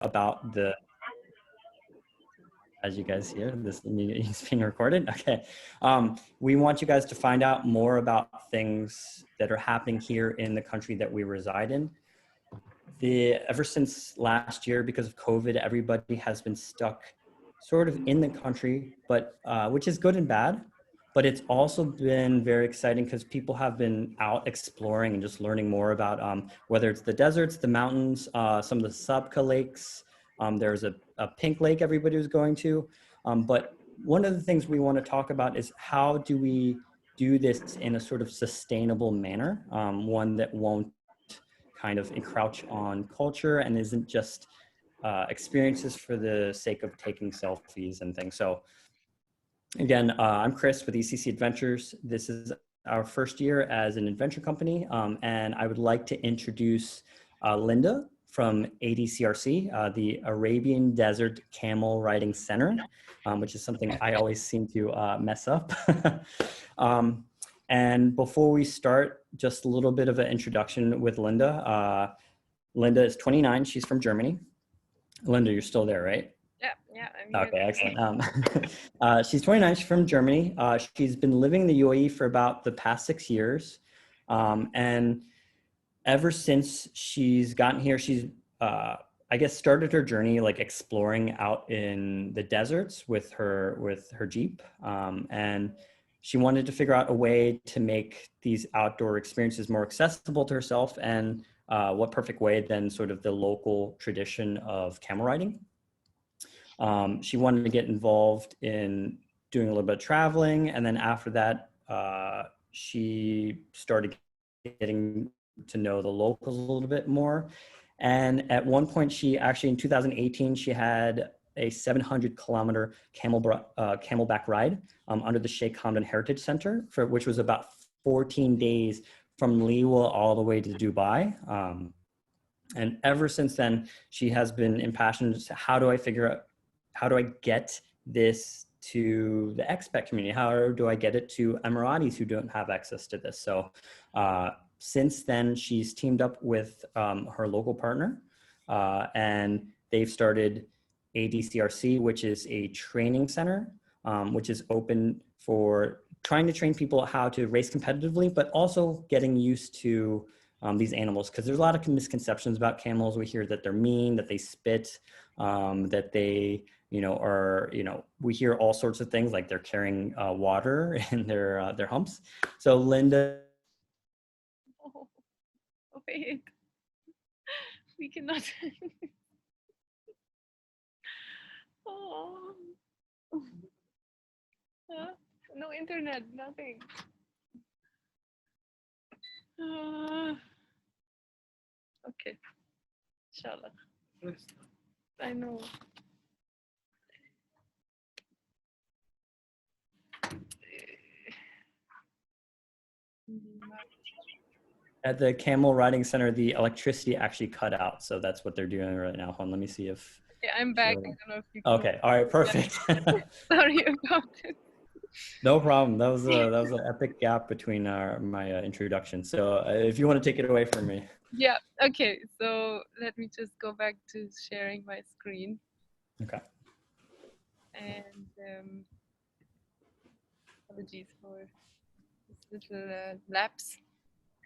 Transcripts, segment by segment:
about the, as you guys hear, this is being recorded. Okay. We want you guys to find out more about things that are happening here in the country that we reside in. Ever since last year, because of COVID, everybody has been stuck sort of in the country, but which is good and bad. But it's also been very exciting because people have been out exploring and just learning more about whether it's the deserts, the mountains, some of the Sabka lakes. There's a pink lake everybody was going to. But one of the things we want to talk about is how do we do this in a sort of sustainable manner, one that won't kind of encroach on culture and isn't just experiences for the sake of taking selfies and things. So again, I'm Chris with ECC Adventures. This is our first year as an adventure company, and I would like to introduce Linda from ADCRC, the Arabian Desert Camel Riding Center, which is something I always seem to mess up. And before we start, just a little bit of an introduction with Linda. Linda is 29, she's from Germany. Linda, you're still there, right? Yeah, I'm here. Okay, excellent. She's 29, she's from Germany. She's been living in the UAE for about the past 6 years. And ever since she's gotten here, she's, I guess, started her journey like exploring out in the deserts with her Jeep. And she wanted to figure out a way to make these outdoor experiences more accessible to herself, and what perfect way than sort of the local tradition of camel riding. She wanted to get involved in doing a little bit of traveling. And then after that, she started getting to know the locals a little bit more. And at one point, she actually, in 2018, she had a 700-kilometer camelback ride under the Sheikh Hamdan Heritage Center, which was about 14 days from Liwa all the way to Dubai. And ever since then, she has been impassioned as to how do I get this to the expat community? How do I get it to Emiratis who don't have access to this? So since then, she's teamed up with her local partner, and they've started ADCRC, which is a training center, which is open for trying to train people how to race competitively, but also getting used to these animals, because there's a lot of misconceptions about camels. We hear that they're mean, that they spit, that they, we hear all sorts of things, like they're carrying water in their humps. So Linda. Oh, wait, we cannot. Oh, no internet, nothing. Okay, inshallah. I know. At the camel riding center, the electricity actually cut out. So that's what they're doing right now. Hold on, let me see if. Yeah, I'm back. I don't know if you can. Okay, all right, perfect. Sorry about it. No problem. That was an epic gap between my introduction. So if you want to take it away from me. Yeah, okay. So let me just go back to sharing my screen. Okay. And apologies for this little lapse.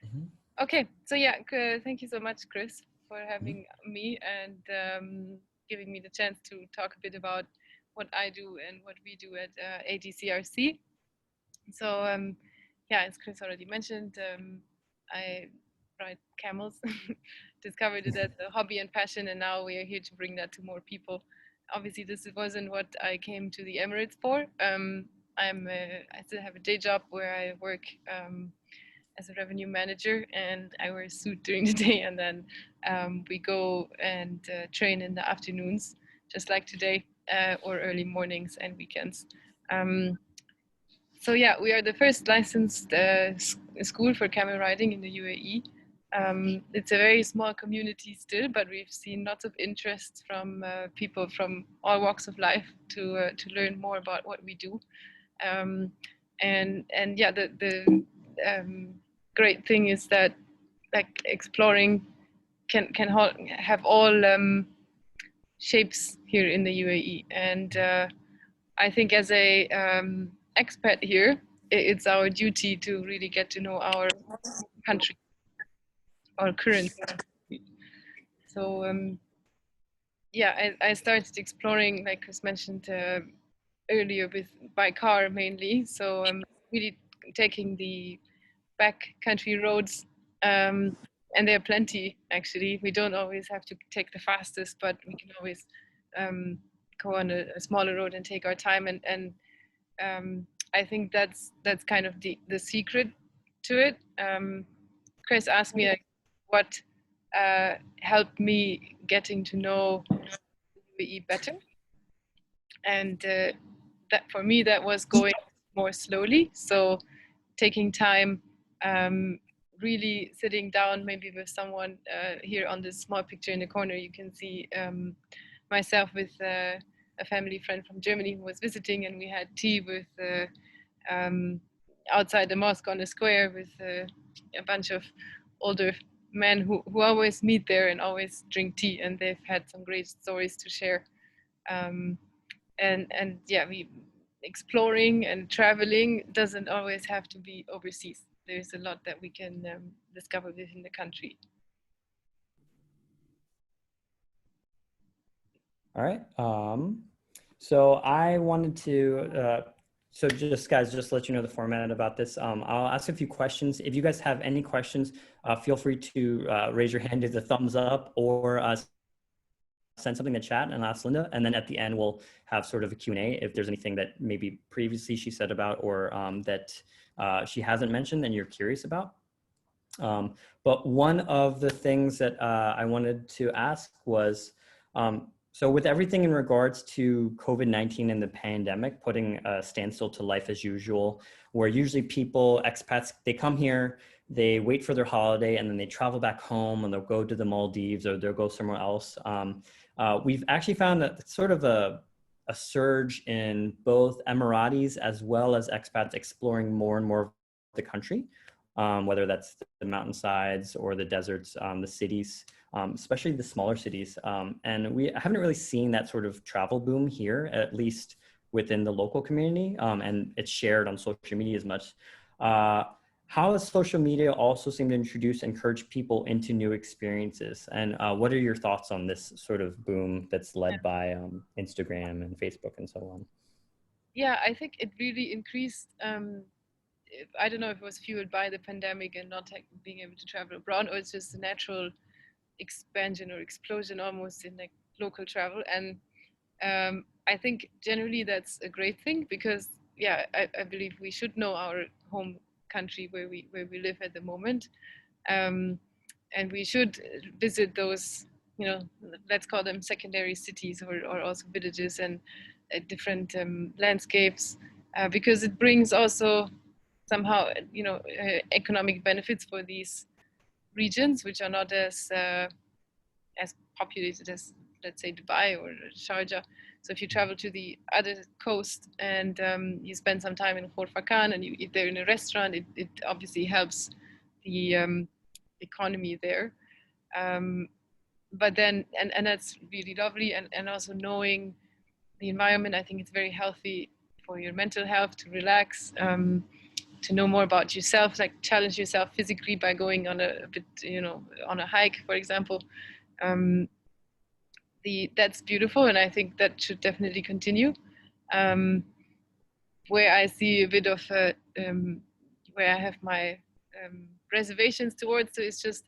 Mm-hmm. Okay, so yeah, thank you so much, Chris, for having me and giving me the chance to talk a bit about what I do and what we do at ADCRC. So yeah, as Chris already mentioned, I ride camels, discovered it as a hobby and passion, and now we are here to bring that to more people. Obviously, this wasn't what I came to the Emirates for. I still have a day job where I work as a revenue manager, and I wear a suit during the day, and then we go and train in the afternoons, just like today, or early mornings and weekends. So yeah, we are the first licensed school for camel riding in the UAE. It's a very small community still, but we've seen lots of interest from people from all walks of life to learn more about what we do. And yeah, the great thing is that like exploring can have all shapes here in the UAE. And I think as a expat here, it's our duty to really get to know our country, our current. So yeah, I started exploring, like Chris mentioned earlier, by car mainly. So really taking the back country roads, and there are plenty actually. We don't always have to take the fastest, but we can always go on a smaller road and take our time. And I think that's kind of the secret to it. Chris asked me like, what helped me getting to know UAE better, and that for me that was going more slowly. So taking time, really sitting down maybe with someone. Here on this small picture in the corner you can see myself with a family friend from Germany who was visiting, and we had tea with outside the mosque on the square with a bunch of older men who always meet there and always drink tea, and they've had some great stories to share. And yeah, we exploring and traveling doesn't always have to be overseas. There's a lot that we can discover within the country. All right. So I wanted to, so just guys, just let you know the format about this. I'll ask a few questions. If you guys have any questions, feel free to raise your hand, with a thumbs up, or send something in the chat and ask Linda. And then at the end, we'll have sort of a Q&A if there's anything that maybe previously she said about, or that she hasn't mentioned and you're curious about. But one of the things that I wanted to ask was, so with everything in regards to COVID-19 and the pandemic, putting a standstill to life as usual, where usually people, expats, they come here, they wait for their holiday, and then they travel back home, and they'll go to the Maldives or they'll go somewhere else. We've actually found that sort of a surge in both Emiratis as well as expats exploring more and more of the country, whether that's the mountainsides or the deserts, the cities, especially the smaller cities. And we haven't really seen that sort of travel boom here, at least within the local community, and it's shared on social media as much. How has social media also seemed to encourage people into new experiences? And what are your thoughts on this sort of boom that's led by Instagram and Facebook and so on? Yeah, I think it really increased. I don't know if it was fueled by the pandemic and not being able to travel abroad, or it's just a natural expansion or explosion almost in like local travel. And I think generally that's a great thing, because yeah, I believe we should know our home country where we live at the moment, and we should visit those, you know, let's call them secondary cities, or also villages, and different landscapes, because it brings also somehow, you know, economic benefits for these regions, which are not as populated as, let's say, Dubai or Sharjah. So if you travel to the other coast and you spend some time in Khor Fakkan and you eat there in a restaurant, it obviously helps the economy there. But then, and that's really lovely. And also knowing the environment, I think it's very healthy for your mental health, to relax, to know more about yourself, like challenge yourself physically by going on a bit, you know, on a hike, for example. That's beautiful, and I think that should definitely continue. Where I see a bit of where I have my reservations towards, so it's just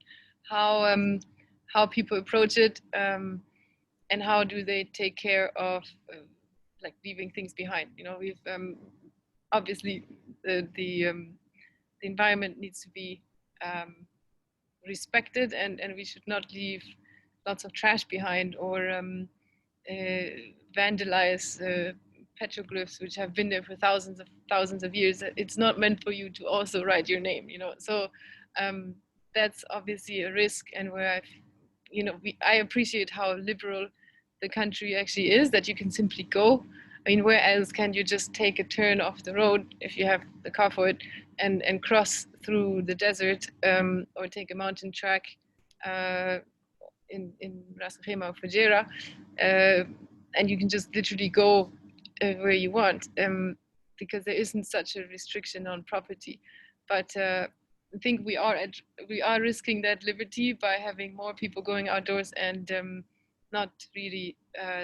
how people approach it, and how do they take care of like leaving things behind. You know, we've obviously the environment needs to be respected, and we should not leave lots of trash behind, or vandalize petroglyphs which have been there for thousands of years. It's not meant for you to also write your name, you know. So that's obviously a risk, and where I appreciate how liberal the country actually is, that you can simply go. I mean, where else can you just take a turn off the road if you have the car for it, and cross through the desert, or take a mountain track, in Ras Al Khaimah or Fujairah, and you can just literally go where you want, because there isn't such a restriction on property. But I think we are risking that liberty by having more people going outdoors and not really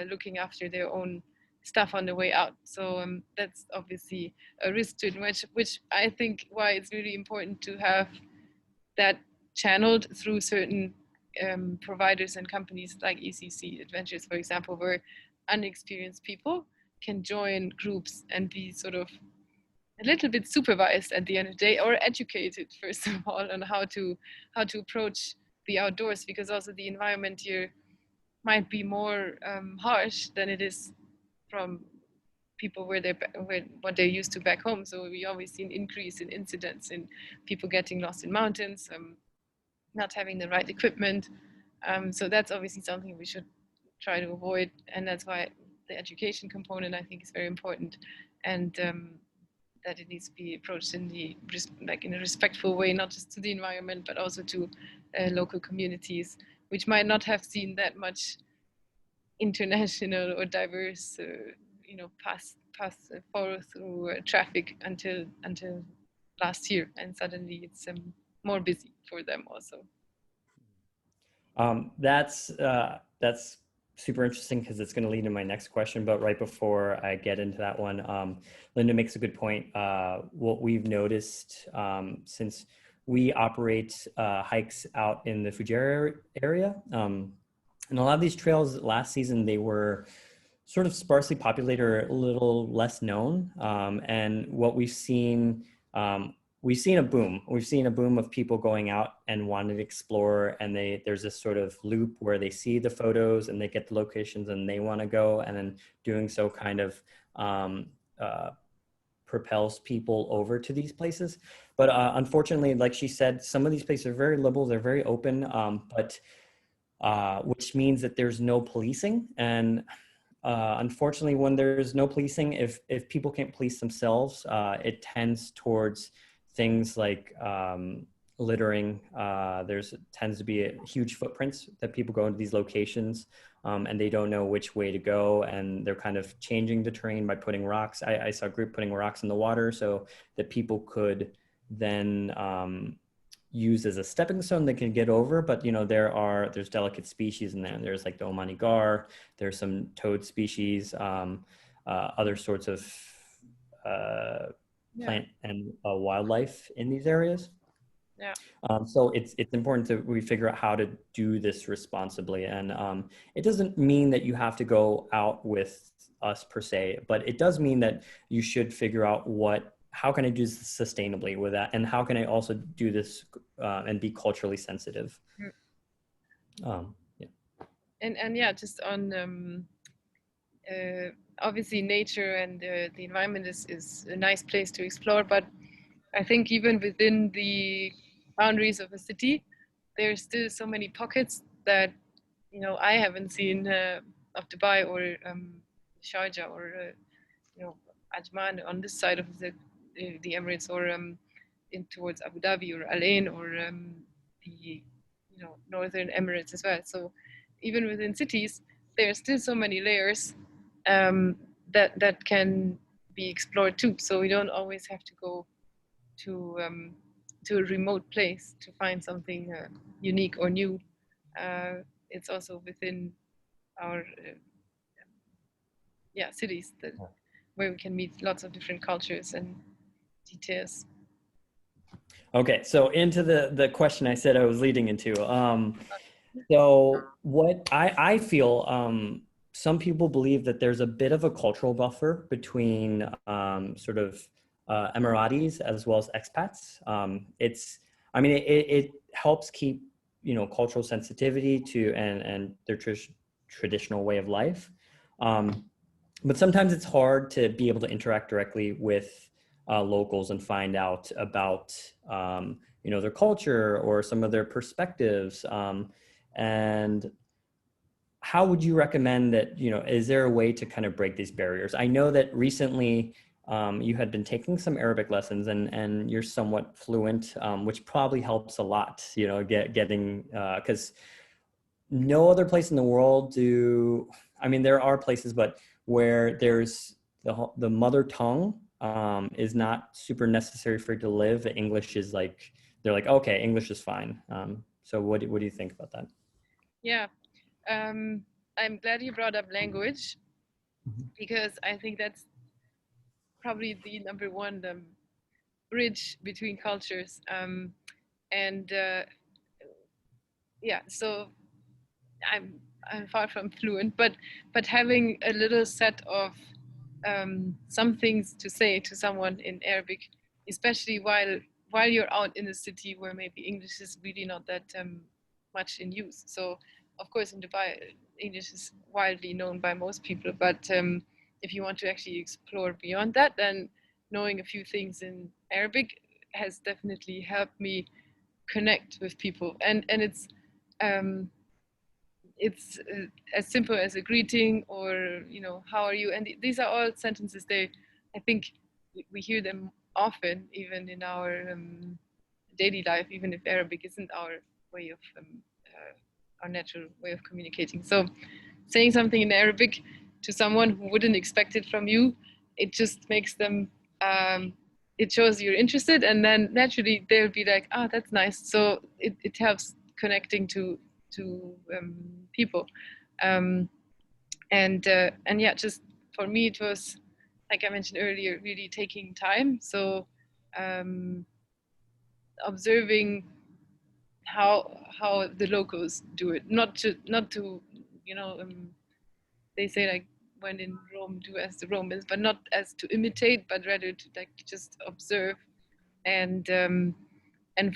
looking after their own stuff on the way out. So that's obviously a risk to it, which I think why it's really important to have that channeled through certain providers and companies like ECC Adventures, for example, where unexperienced people can join groups and be sort of a little bit supervised at the end of the day, or educated first of all on how to approach the outdoors, because also the environment here might be more harsh than it is from people where what they're used to back home. So we always see an increase in incidents in people getting lost in mountains, not having the right equipment. So that's obviously something we should try to avoid, and that's why the education component I think is very important, and that it needs to be approached in in a respectful way, not just to the environment but also to local communities, which might not have seen that much international or diverse, pass follow through traffic until last year, and suddenly it's more busy for them also. That's super interesting because it's going to lead to my next question. But right before I get into that one, Linda makes a good point. What we've noticed since we operate hikes out in the Fujairah area, and a lot of these trails last season, they were sort of sparsely populated or a little less known. And what we've seen a boom. We've seen a boom of people going out and wanting to explore, and there's this sort of loop where they see the photos and they get the locations and they want to go, and then doing so kind of propels people over to these places. But unfortunately, like she said, some of these places are very liberal, they're very open, but which means that there's no policing. And unfortunately, when there's no policing, if people can't police themselves, it tends towards things like littering. Tends to be huge footprints that people go into these locations, and they don't know which way to go, and they're kind of changing the terrain by putting rocks. I saw a group putting rocks in the water so that people could then use as a stepping stone they can get over. But there's delicate species in there. There's like the Omani gar, there's some toad species, other sorts of plant and wildlife in these areas. Yeah. So it's important that we figure out how to do this responsibly. And it doesn't mean that you have to go out with us per se, but it does mean that you should figure out how can I do this sustainably with that? And how can I also do this and be culturally sensitive? Yeah. And yeah, just on obviously nature and the environment is a nice place to explore, but I think even within the boundaries of a city, there's still so many pockets that I haven't seen of Dubai or Sharjah or Ajman on this side of the Emirates, or in towards Abu Dhabi or Al Ain, or the northern Emirates as well. So even within cities, there are still so many layers that can be explored too. So we don't always have to go to a remote place to find something unique or new. It's also within our cities where we can meet lots of different cultures and details. Okay, so into the question I said I was leading into. So what I feel, some people believe that there's a bit of a cultural buffer between sort of Emiratis as well as expats. It helps keep cultural sensitivity to and their traditional way of life. But sometimes it's hard to be able to interact directly with locals and find out about their culture or some of their perspectives. And how would you recommend that, is there a way to kind of break these barriers? I know that recently you had been taking some Arabic lessons and you're somewhat fluent, which probably helps a lot, getting, because no other place in the world I mean, there are places, but where there's the mother tongue is not super necessary for you to live. English is like, they're like, okay, English is fine. So what do you think about that? Yeah, I'm glad you brought up language, because I think that's probably the number one bridge between cultures. And yeah, so I'm far from fluent, but having a little set of some things to say to someone in Arabic, especially while you're out in a city where maybe English is really not that much in use. So of course in Dubai, English is widely known by most people, but if you want to actually explore beyond that, then knowing a few things in Arabic has definitely helped me connect with people. And it's as simple as a greeting, or how are you, and these are all sentences. I think we hear them often, even in our daily life, even if Arabic isn't our way of our natural way of communicating. So saying something in Arabic to someone who wouldn't expect it from you, it just makes them it shows you're interested, and then naturally they'll be like, oh, that's nice. So it helps connecting to people. And yeah, just for me, it was, like I mentioned earlier, really taking time. So observing how the locals do it, not to they say, like, when in Rome, do as the Romans, but not as to imitate, but rather to like just observe and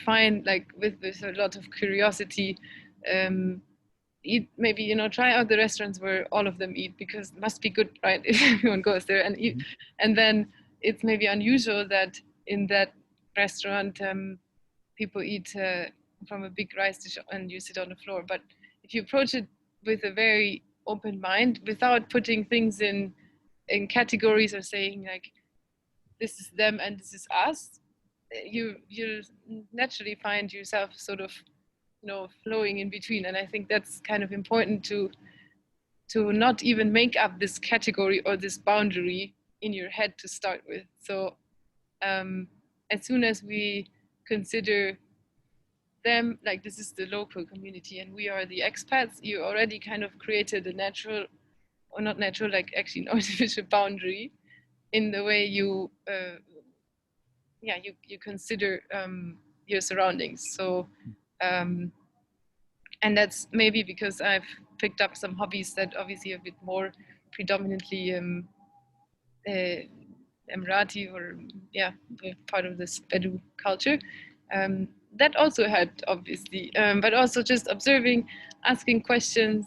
find, like, with a lot of curiosity, eat, maybe try out the restaurants where all of them eat, because it must be good, right? If everyone goes there and eat. And then it's maybe unusual that in that restaurant people eat from a big rice dish and you sit on the floor. But if you approach it with a very open mind, without putting things in categories or saying like this is them and this is us, you'll naturally find yourself sort of flowing in between. And I think that's kind of important to not even make up this category or this boundary in your head to start with. So as soon as we consider them like this is the local community and we are the expats, you already kind of created a natural, or not natural, like actually an artificial boundary in the way you you consider your surroundings. So and that's maybe because I've picked up some hobbies that obviously are a bit more predominantly Emirati, or part of this Bedu culture. That also helped, obviously, but also just observing, asking questions,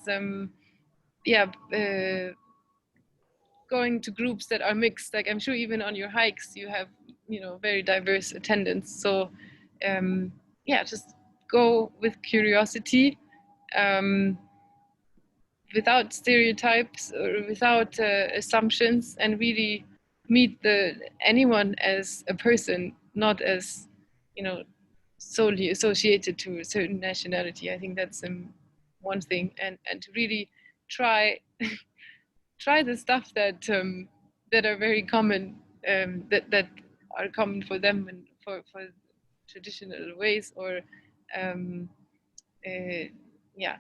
going to groups that are mixed. Like, I'm sure even on your hikes you have very diverse attendance. So just go with curiosity, without stereotypes or without assumptions, and really meet anyone as a person, not as solely associated to a certain nationality. I think that's one thing, and to really try try the stuff that that are very common, that are common for them and for traditional ways, or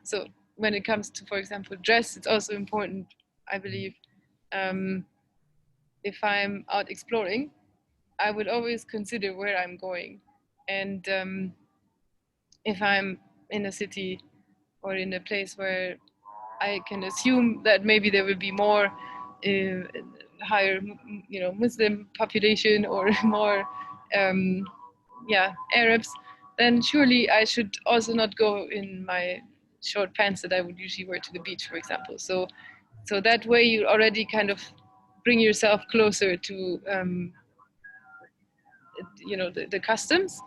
so when it comes to, for example, dress, it's also important, I believe. If I'm out exploring, I would always consider where I'm going, and if I'm in a city or in a place where I can assume that maybe there will be more higher, Muslim population, or more, Arabs, then surely I should also not go in my short pants that I would usually wear to the beach, for example. So that way you already kind of bring yourself closer to, the customs,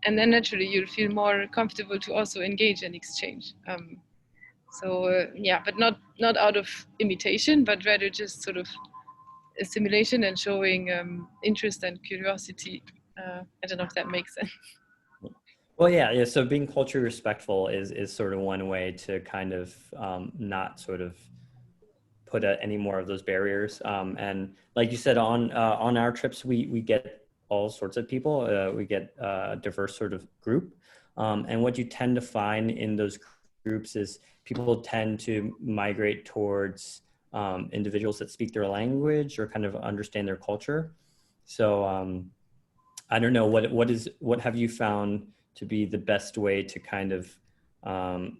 and then naturally you'll feel more comfortable to also engage and exchange. But not out of imitation, but rather just sort of assimilation and showing interest and curiosity. I don't know if that makes sense. Well, yeah. So being culturally respectful is sort of one way to kind of not sort of put any more of those barriers. And like you said, on our trips, we get all sorts of people. We get a diverse sort of group. And what you tend to find in those groups is people tend to migrate towards individuals that speak their language or kind of understand their culture. So I don't know, what have you found to be the best way to kind of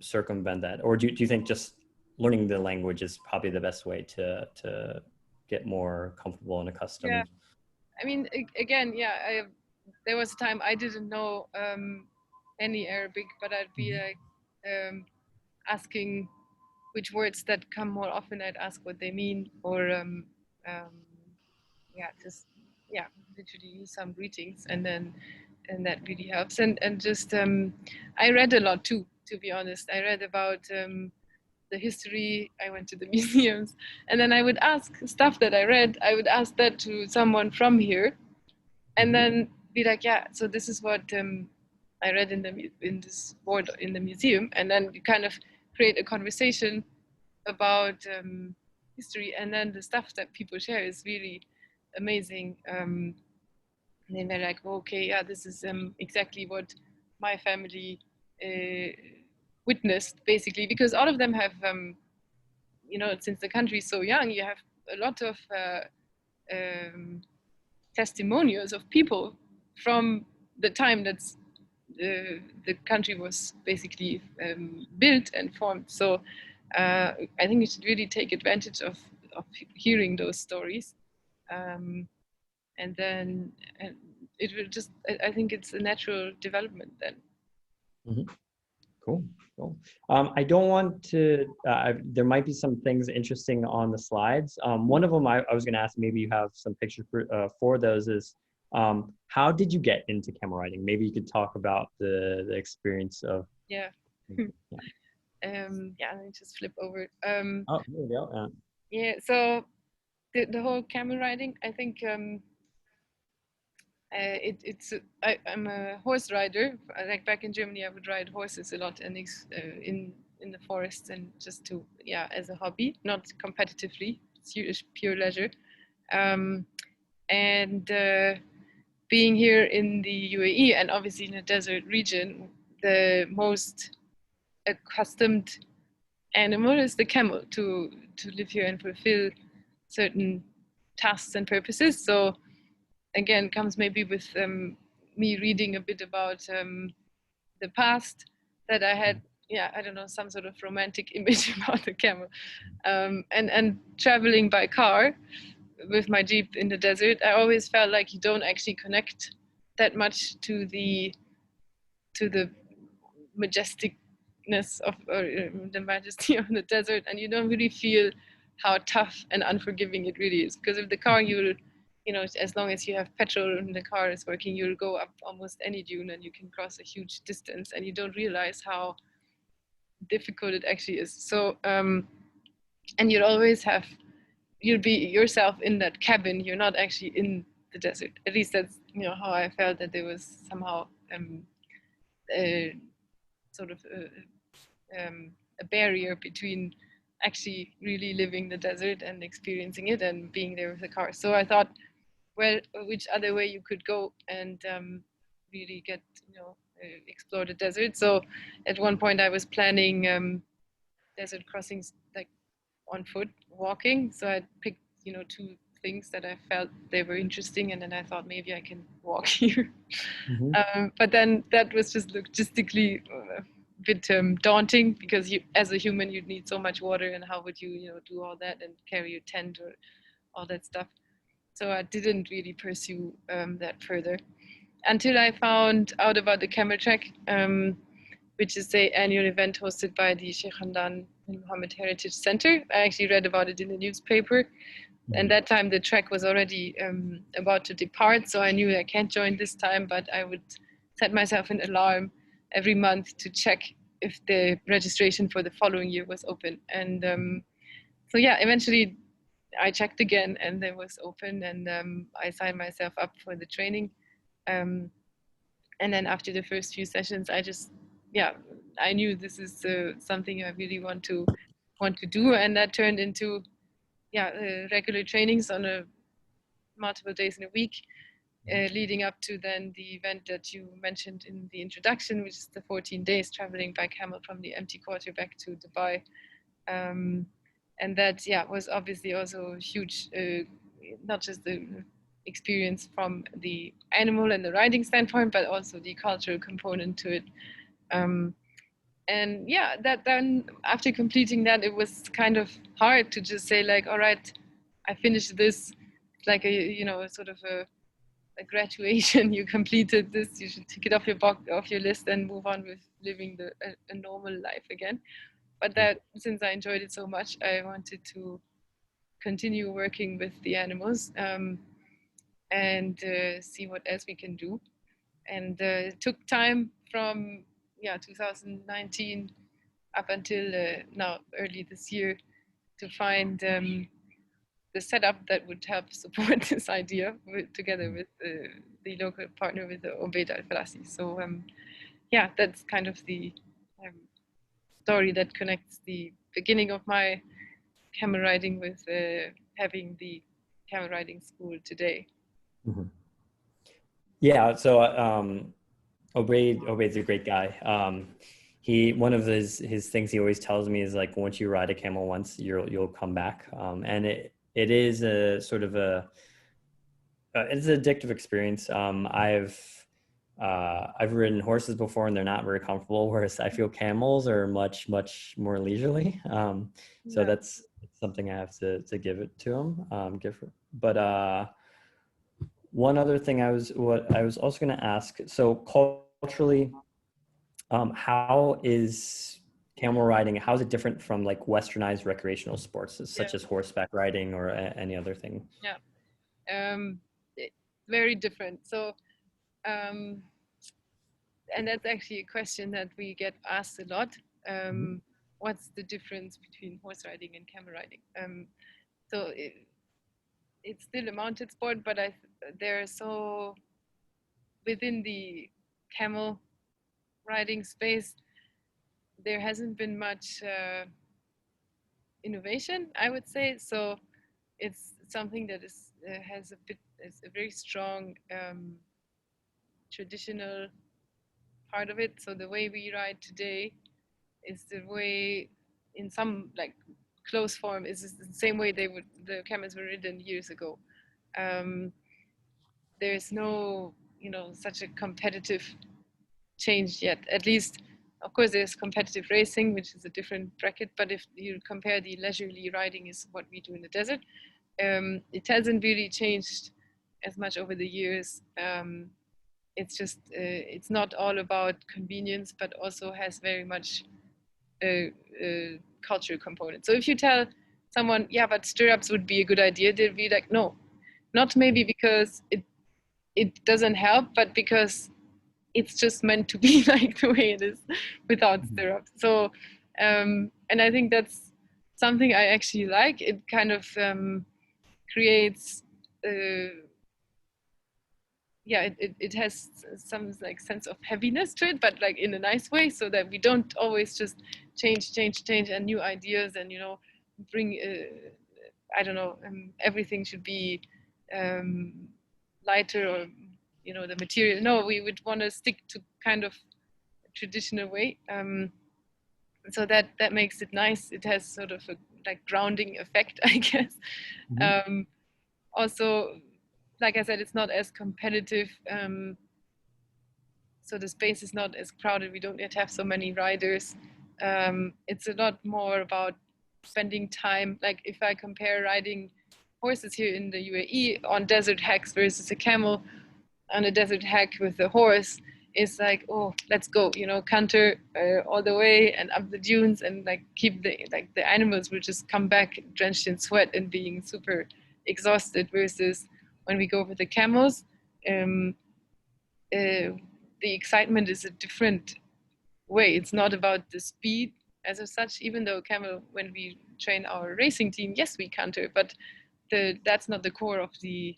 circumvent that? Or do you think just learning the language is probably the best way to get more comfortable and Yeah, accustomed? I mean, again, yeah, there was a time I didn't know any Arabic, but I'd be Mhm. like asking which words that come more often. I'd ask what they mean, or um, yeah, just yeah, literally use some greetings, and that really helps. And just I read a lot too, to be honest. I read about the history. I went to the museums, and then I would ask stuff that I read. I would ask that to someone from here, and Mhm. then be like, yeah, so this is what I read in this board in the museum, and then you kind of create a conversation about history, and then the stuff that people share is really amazing. And then they're like, oh, okay, yeah, this is exactly what my family uh, witnessed, basically, because all of them have, since the country is so young, you have a lot of um, testimonials of people from the time that's the country was basically built and formed. So I think you should really take advantage of hearing those stories. Um, and then it will just, I think it's a natural development then. Mhm. Cool, cool. I don't want to, there might be some things interesting on the slides. One of them I was going to ask, maybe you have some pictures for those is, how did you get into camel riding? Maybe you could talk about the experience of, Yeah. yeah. Yeah, let me just flip over. Oh, there we go. Yeah, so the whole camel riding, I think I'm a horse rider. Like back in Germany, I would ride horses a lot and in the forest, and just to, yeah, as a hobby, not competitively. It's pure leisure. Um, and being here in the UAE and obviously in a desert region, the most accustomed animal is the camel to live here and fulfill certain tasks and purposes. So again, comes maybe with me reading a bit about the past, that I had, yeah, I don't know, some sort of romantic image about the camel, and traveling by car with my Jeep in the desert. I always felt like you don't actually connect that much to the majesticness of the majesty of the desert, and you don't really feel how tough and unforgiving it really is. Because if the car, you'll, as long as you have petrol and the car is working, you'll go up almost any dune and you can cross a huge distance, and you don't realize how difficult it actually is. So and you'll be yourself in that cabin. You're not actually in the desert. At least that's how I felt, that there was somehow uh, sort of a barrier between actually really living the desert and experiencing it and being there with the car. So I thought, well, which other way you could go and really get, explore the desert. So at one point I was planning desert crossings like on foot walking. So I picked, two things that I felt they were interesting, and then I thought maybe I can walk here. Mhm. But then that was just logistically a bit daunting, because you, as a human, you'd need so much water, and how would you, do all that and carry your tent or all that stuff? So I didn't really pursue that further until I found out about the Camel Trek, which is the annual event hosted by the Sheikh Hamdan bin Mohammed Heritage Center. I actually read about it in the newspaper, and that time the trek was already about to depart, so I knew I can't join this time, but I would set myself an alarm every month to check if the registration for the following year was open. And so yeah, eventually I checked again and it was open, and I signed myself up for the training. Um, And then after the first few sessions, I knew this is something I really want to do, and that turned into regular trainings on a multiple days in a week, leading up to then the event that you mentioned in the introduction, which is the 14 days traveling by camel from the empty quarter back to Dubai. And that was obviously also huge, not just the experience from the animal and the riding standpoint, but also the cultural component to it. And that then after completing that, it was kind of hard to just say like, all right, I finished this, like a sort of a graduation. You completed this, you should tick it off your list and move on with living a normal life again. But that since I enjoyed it so much, I wanted to continue working with the animals, and see what else we can do. And it took time from 2019 up until now early this year to find the setup that would help support this idea together with the local partner, with the Obeid Al-Farasi. So that's kind of the story that connects the beginning of my camel riding with having the camel riding school today. Mm-hmm. Yeah, so Obeid's a great guy. One of his things he always tells me is like, once you ride a camel once, you'll come back. And it is a sort of it's an addictive experience. I've ridden horses before and they're not very comfortable, whereas I feel camels are much more leisurely. So that's something I have to give it to him. But one other thing I was also going to ask. So culturally, how is camel riding? How is it different from like westernized recreational sports, such as horseback riding or any other thing? Very different. So, and that's actually a question that we get asked a lot. What's the difference between horse riding and camel riding? So it's still a mounted sport, but they're so within the camel riding space, there hasn't been much innovation, I would say. So it's something that has a very strong traditional part of it. So the way we ride today is the way, in some like close form, is the same way the camels were ridden years ago. There's no such a competitive change yet. At least, of course, there's competitive racing, which is a different bracket. But if you compare the leisurely riding is what we do in the desert, it hasn't really changed as much over the years. It's just it's not all about convenience, but also has very much a cultural component. So if you tell someone, but stirrups would be a good idea, they'll be like, no, not maybe because it doesn't help, but because it's just meant to be like the way it is without stirrups. So, and I think that's something I actually like. It kind of creates, it has some like sense of heaviness to it, but like in a nice way, so that we don't always just change and new ideas and bring everything should be lighter or the material. No, we would want to stick to kind of traditional way, so that makes it nice. It has sort of a like grounding effect, I guess. Also, like I said, it's not as competitive, so the space is not as crowded. We don't yet have so many riders. It's a lot more about spending time. Like if I compare riding horses here in the UAE on desert hacks versus a camel on a desert hack with a horse, is like, oh, let's go, canter all the way and up the dunes, and like keep the animals will just come back drenched in sweat and being super exhausted. Versus when we go with the camels, the excitement is a different way. It's not about the speed as of such, even though camel, when we train our racing team, yes, we canter, but that's not the core of the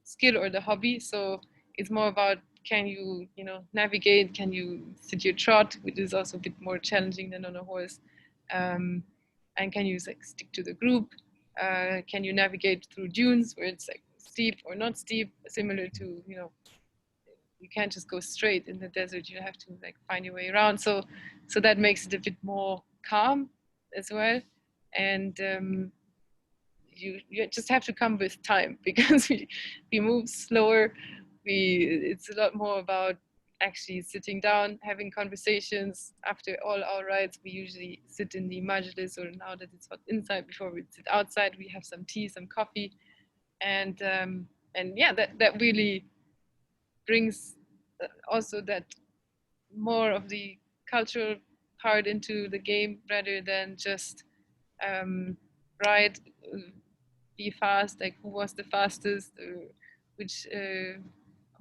skill or the hobby. So it's more about can you, navigate? Can you sit your trot, which is also a bit more challenging than on a horse? And can you like stick to the group? Can you navigate through dunes where it's like steep or not steep, similar to, you can't just go straight in the desert. You have to like find your way around. So that makes it a bit more calm as well. And you just have to come with time, because we move slower. It's a lot more about actually sitting down, having conversations. After all our rides, we usually sit in the majlis, or now that it's hot inside, before we sit outside, we have some tea, some coffee, and yeah, that really brings also that more of the cultural part into the game, rather than just ride, be fast, like who was the fastest, which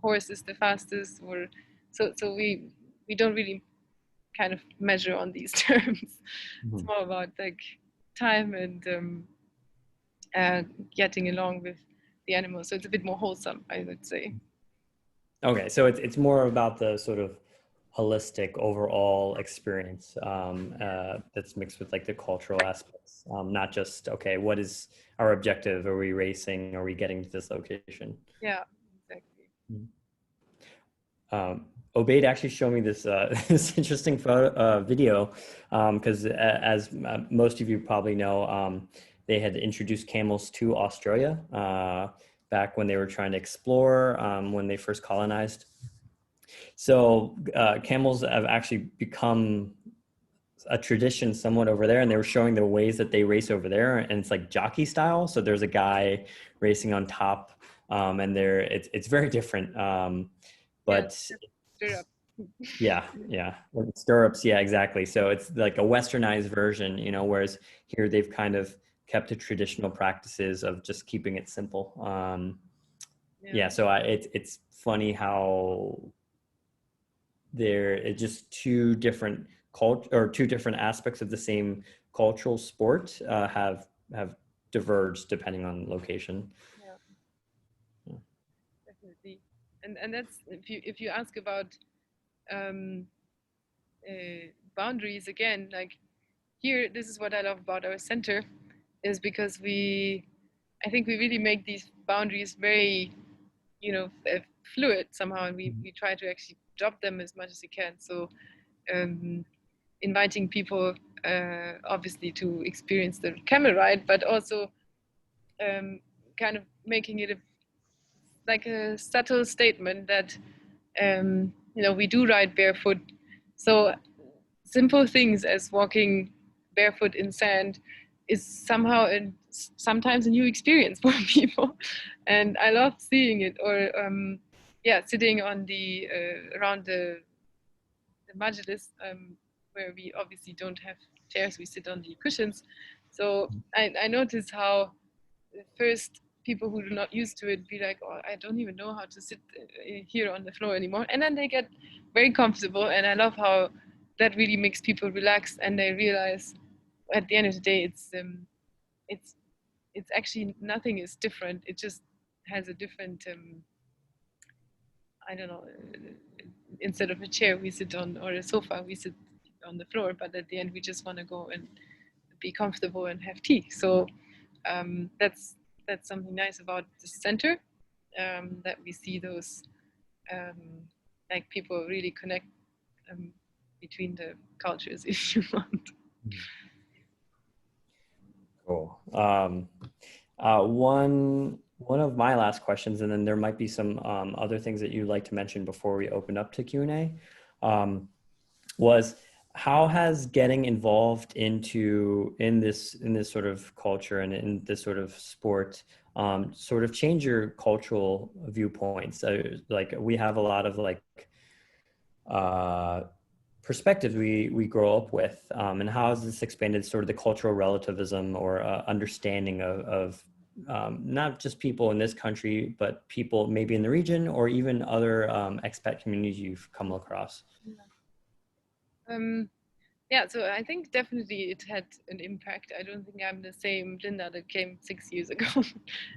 horse is the fastest, or so we don't really kind of measure on these terms. It's more about like time and getting along with the animals. So it's a bit more wholesome, I would say. Okay, so it's more about the sort of holistic overall experience that's mixed with like the cultural aspects, not just, okay, what is our objective? Are we racing? Are we getting to this location? Yeah, exactly. Obaid actually showed me this this interesting video, because as most of you probably know, they had introduced camels to Australia back when they were trying to explore, when they first colonized. So camels have actually become a tradition somewhat over there, and they were showing the ways that they race over there, and it's like jockey style. So there's a guy racing on top, and it's very different. But yeah, stirrups, yeah, exactly. So it's like a westernized version, whereas here they've kind of kept the traditional practices of just keeping it simple. Yeah, so it's funny how it's just two different aspects of the same cultural sport have diverged depending on location. Yeah. Definitely. And that's, if you ask about boundaries again, like here, this is what I love about our center, is because I think we really make these boundaries very, fluid somehow, and we try to actually drop them as much as we can. So inviting people obviously to experience the camel ride, but also kind of making it like a subtle statement that we do ride barefoot. So simple things as walking barefoot in sand is somehow sometimes a new experience for people, and I love seeing it. Or sitting on the around the majlis, where we obviously don't have chairs, we sit on the cushions. So I notice how the first people who are not used to it be like, oh, I don't even know how to sit here on the floor anymore. And then they get very comfortable. And I love how that really makes people relax, and they realize at the end of the day, it's actually nothing is different. It just has a different, I don't know, instead of a chair we sit on, or a sofa we sit on the floor, but at the end we just want to go and be comfortable and have tea. So that's something nice about the center, that we see those like people really connect between the cultures, if you want. Cool. One of my last questions, and then there might be some other things that you'd like to mention before we open up to Q&A, was how has getting involved in this sort of culture and in this sort of sport sort of change your cultural viewpoints? Like we have a lot of like perspectives we grow up with, and how has this expanded sort of the cultural relativism or understanding of not just people in this country, but people maybe in the region or even other expat communities you've come across? Yeah, so I think definitely it had an impact. I don't think I'm the same Linda that came 6 years ago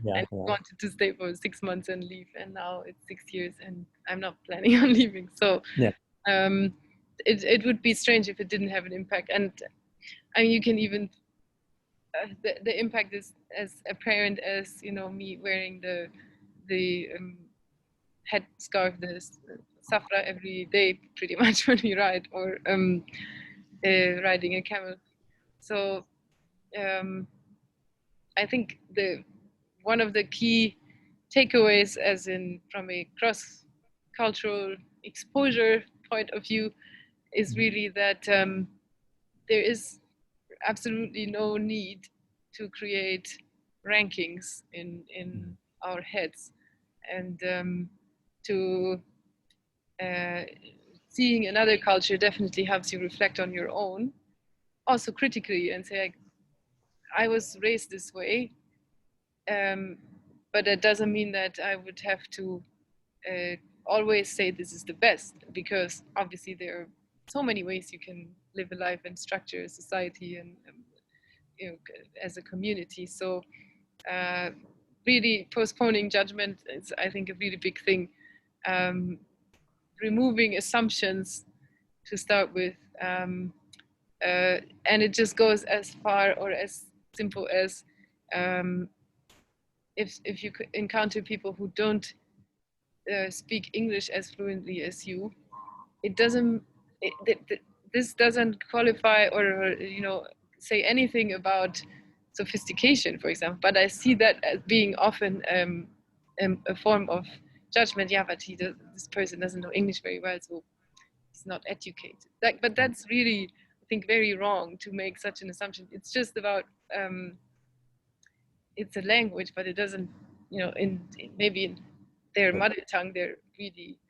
Yeah, and yeah, wanted to stay for 6 months and leave. And now it's 6 years and I'm not planning on leaving. So yeah. um, it would be strange if it didn't have an impact. And I mean, you can even, the impact is as apparent as, you know, me wearing the headscarf, the safra every day, pretty much when we ride, or riding a camel. So I think one of the key takeaways, as in from a cross-cultural exposure point of view, is really that there is absolutely no need to create rankings in our heads, and to seeing another culture definitely helps you reflect on your own, also critically, and say, like, I was raised this way, but that doesn't mean that I would have to uh, always say this is the best, because obviously there are so many ways you can live a life and structure a society, and you know, as a community. So uh, really postponing judgment is, I think, a really big thing. Um, Removing assumptions to start with, and it just goes as far or as simple as, um, if you encounter people who don't speak English as fluently as you, it doesn't, this doesn't qualify or, you know, say anything about sophistication, for example. But I see that as being often a form of judgment. Yeah, but this person doesn't know English very well, so he's not educated. Like, but that's really, I think, very wrong to make such an assumption. It's just about it's a language, but it doesn't, you know, maybe in their mother tongue, they're really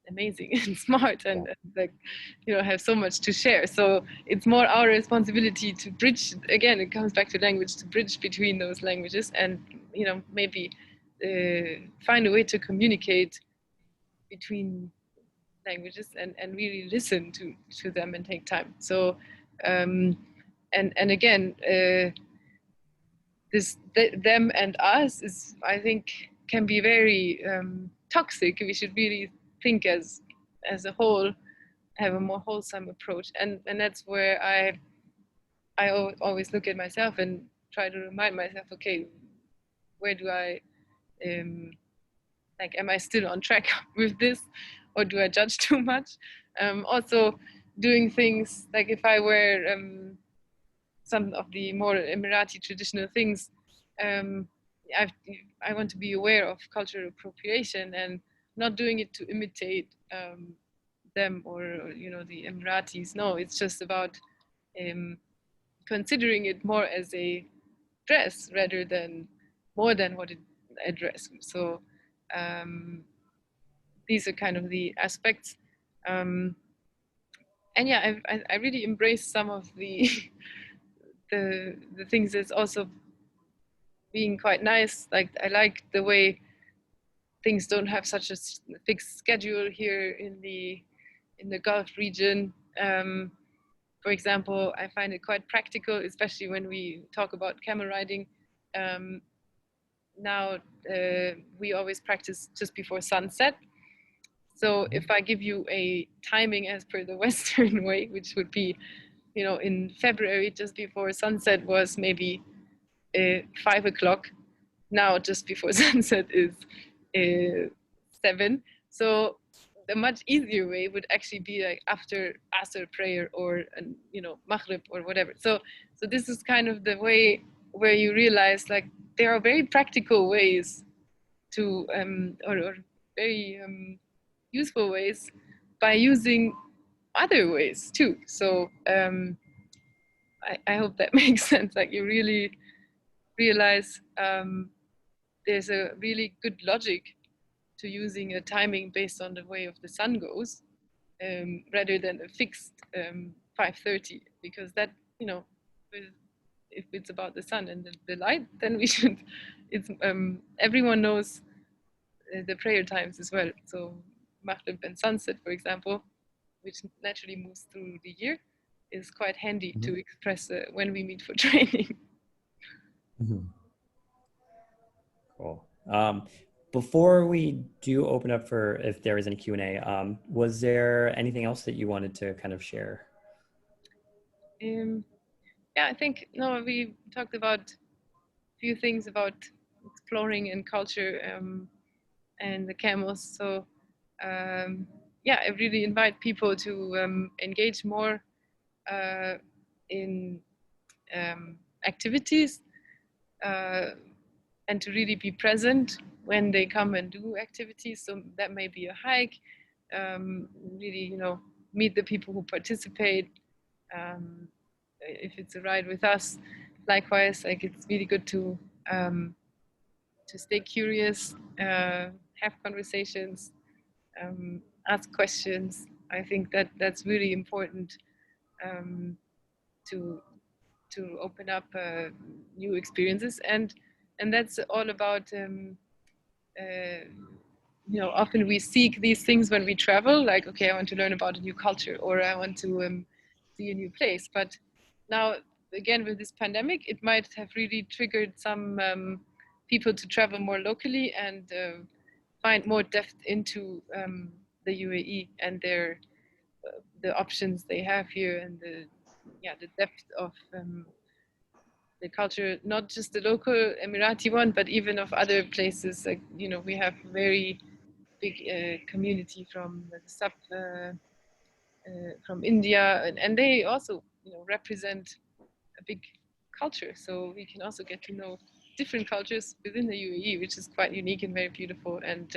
amazing and smart, and like, you know, have so much to share. So it's more our responsibility to bridge, again, it comes back to language, to bridge between those languages, and, you know, maybe find a way to communicate between languages, and really listen to them and take time. So and again, them and us is, I think, can be very toxic. We should really think as a whole, have a more wholesome approach, and that's where I always look at myself and try to remind myself, okay, where do I like, am I still on track with this, or do I judge too much? Also doing things like, if I wear some of the more Emirati traditional things, um, I want to be aware of cultural appropriation, and not doing it to imitate them, or, you know, the Emiratis. No, it's just about considering it more as a dress rather than more than what it a dress. So these are kind of the aspects. And yeah, I really embrace some of the the things that's also being quite nice. Like, I like the way things don't have such a fixed schedule here in the Gulf region. For example, I find it quite practical, especially when we talk about camel riding. Now we always practice just before sunset. So if I give you a timing as per the Western way, which would be, you know, in February, just before sunset was maybe 5 o'clock. Now just before sunset is 7. So the much easier way would actually be like after Asr prayer, or, you know, Maghrib or whatever. So this is kind of the way where you realize, like, there are very practical ways to or very useful ways by using other ways too. So I hope that makes sense. Like, you really realize there's a really good logic to using a timing based on the way of the sun goes, rather than a fixed 5:30, because that, you know, if it's about the sun and the light, then we should, it's everyone knows the prayer times as well. So Maghrib and sunset, for example, which naturally moves through the year, is quite handy Mhm. to express when we meet for training. Mhm. Cool. Before we do open up for if there is any Q&A, was there anything else that you wanted to kind of share? Yeah, I think, no, we talked about a few things about exploring and culture and the camels. So yeah, I really invite people to engage more in activities and to really be present when they come and do activities. So that may be a hike, really, you know, meet the people who participate. If it's a ride with us, likewise, like it's really good to stay curious, have conversations, ask questions. I think that that's really important um, to to open up new experiences, and that's all about you know, often we seek these things when we travel, like, okay, I want to learn about a new culture, or I want to see a new place. But now, again, with this pandemic, it might have really triggered some people to travel more locally and find more depth into the UAE and their the options they have here, and the yeah, the depth of the culture, not just the local Emirati one, but even of other places. Like, you know, we have very big community from the sub from India, and they also, you know, represent a big culture. So we can also get to know different cultures within the UAE, which is quite unique and very beautiful. And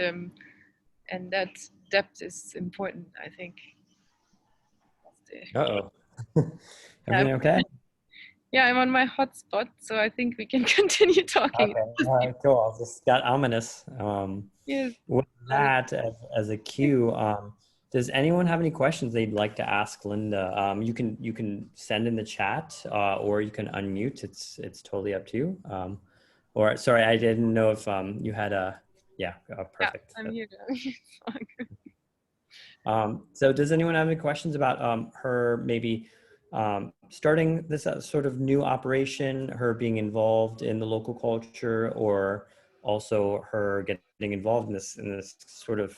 that depth is important, I think. Uh-oh. Yeah, Everything okay? yeah, I'm on my hotspot, so I think we can continue talking. Okay. All right, cool. This got ominous. Yes. With that as a cue, does anyone have any questions they'd like to ask Linda? You can send in the chat, or you can unmute. It's totally up to you. Or sorry, I didn't know if you had a yeah, Yeah, perfect. I'm here. So does anyone have any questions about her maybe starting this sort of new operation, her being involved in the local culture, or also her getting involved in this sort of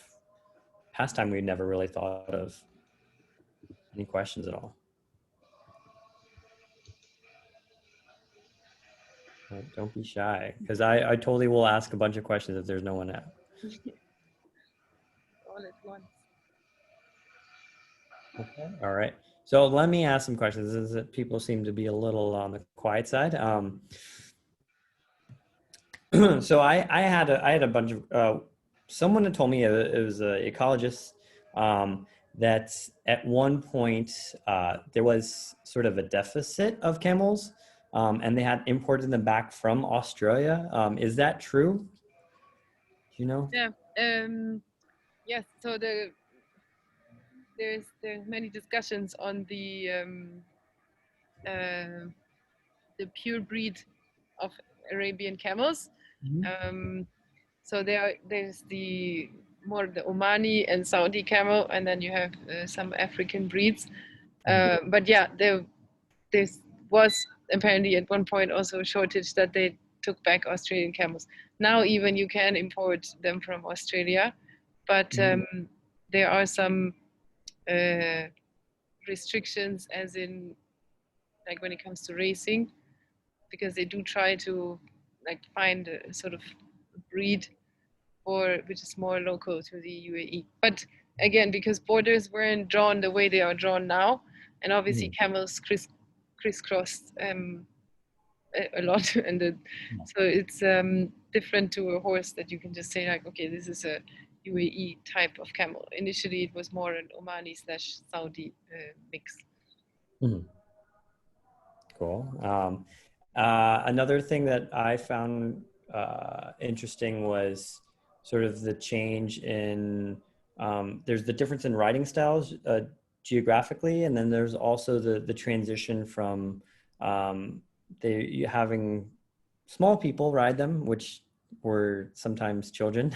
pastime we'd never really thought of? Any questions at all? Don't be shy, because I totally will ask a bunch of questions if there's no one out. All at once. Okay, all right. So let me ask some questions. Is that people seem to be a little on the quiet side. So I had a bunch of someone had told me it was an ecologist that at one point there was sort of a deficit of camels, and they had imported them back from Australia. Is that true? Do you know? Yeah. Yes. So there's many discussions on uh, the pure breed of Arabian camels. Um, so there's the more the Omani and Saudi camel, and then you have some African breeds. But yeah, there was apparently at one point also a shortage that they took back Australian camels. Now even you can import them from Australia, but there are some uh, restrictions, as in like when it comes to racing, because they do try to like find a sort of breed or which is more local to the UAE. But again, because borders weren't drawn the way they are drawn now, and obviously camels crisscrossed a lot, and so it's different to a horse that you can just say like, okay, this is a UAE type of camel. Initially, it was more an Omani / Saudi mix. Mhm. Cool. Another thing that I found interesting was sort of the change in, there's the difference in riding styles geographically, and then there's also the transition from having small people ride them, which were sometimes children,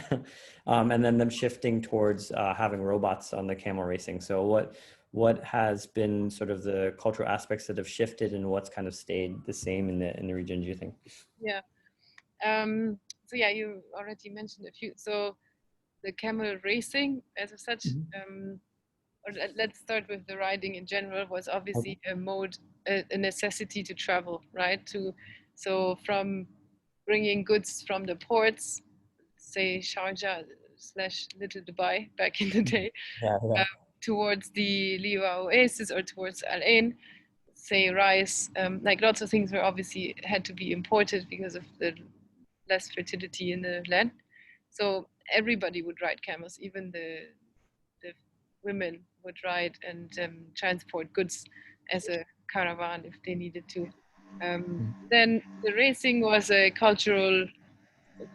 and then them shifting towards having robots on the camel racing. So what has been sort of the cultural aspects that have shifted and what's kind of stayed the same in the region, do you think? Yeah. So yeah, you already mentioned a few. So the camel racing as of such, or let's start with the riding in general, was obviously a mode, a necessity to travel, right? So from bringing goods from the ports, say Sharjah / Little Dubai back in the day, Yeah, yeah. towards the Liwa Oasis or towards Al Ain, say rice, like lots of things were obviously had to be imported because of the less fertility in the land. So everybody would ride camels, even the women would ride and transport goods as a caravan if they needed to. Then the racing was a cultural,